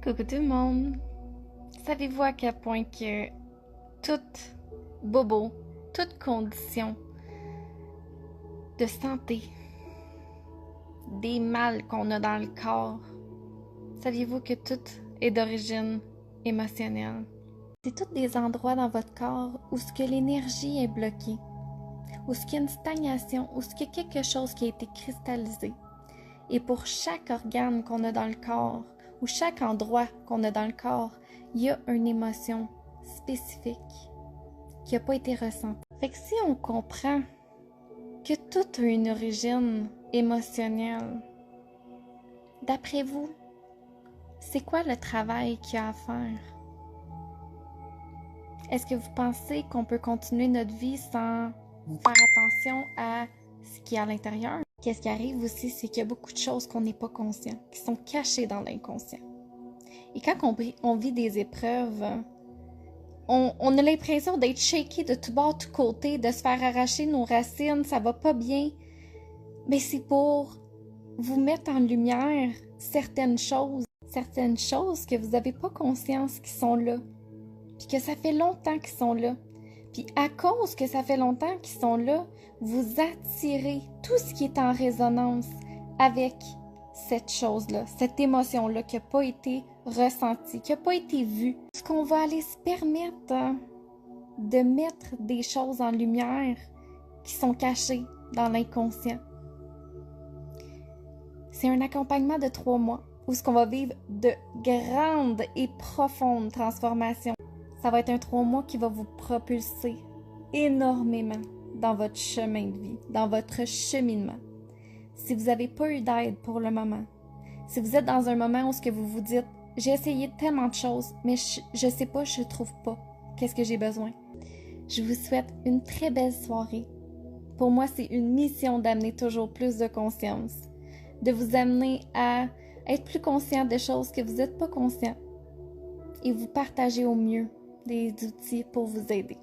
Coucou tout le monde! Savez-vous à quel point que toute bobo, toute condition de santé, des mal qu'on a dans le corps, saviez-vous que tout est d'origine émotionnelle? C'est tous des endroits dans votre corps où ce que l'énergie est bloquée, où ce qu'il y a une stagnation, où ce qu'il y a quelque chose qui a été cristallisé. Et pour chaque organe qu'on a dans le corps, ou chaque endroit qu'on a dans le corps, il y a une émotion spécifique qui n'a pas été ressentie. Fait que si on comprend que tout a une origine émotionnelle, d'après vous, c'est quoi le travail qu'il y a à faire? Est-ce que vous pensez qu'on peut continuer notre vie sans faire attention à ce qui est à l'intérieur? Qu'est-ce qui arrive aussi, c'est qu'il y a beaucoup de choses qu'on n'est pas conscient, qui sont cachées dans l'inconscient. Et quand on vit des épreuves, on a l'impression d'être shaké de tout bord, tout côté, de se faire arracher nos racines, ça va pas bien. Mais c'est pour vous mettre en lumière certaines choses que vous n'avez pas conscience qui sont là, puis que ça fait longtemps qu'ils sont là. Puis à cause que ça fait longtemps qu'ils sont là, vous attirez tout ce qui est en résonance avec cette chose-là, cette émotion-là qui n'a pas été ressentie, qui n'a pas été vue. Est-ce qu'on va aller se permettre de mettre des choses en lumière qui sont cachées dans l'inconscient? C'est un accompagnement de 3 mois où ce qu'on va vivre de grandes et profondes transformations. Ça va être un 3 mois qui va vous propulser énormément dans votre chemin de vie, dans votre cheminement. Si vous n'avez pas eu d'aide pour le moment, si vous êtes dans un moment où ce que vous vous dites « J'ai essayé tellement de choses, mais je sais pas, je trouve pas. Qu'est-ce que j'ai besoin? » Je vous souhaite une très belle soirée. Pour moi, c'est une mission d'amener toujours plus de conscience, de vous amener à être plus conscient des choses que vous n'êtes pas conscient et vous partager au mieux des outils pour vous aider.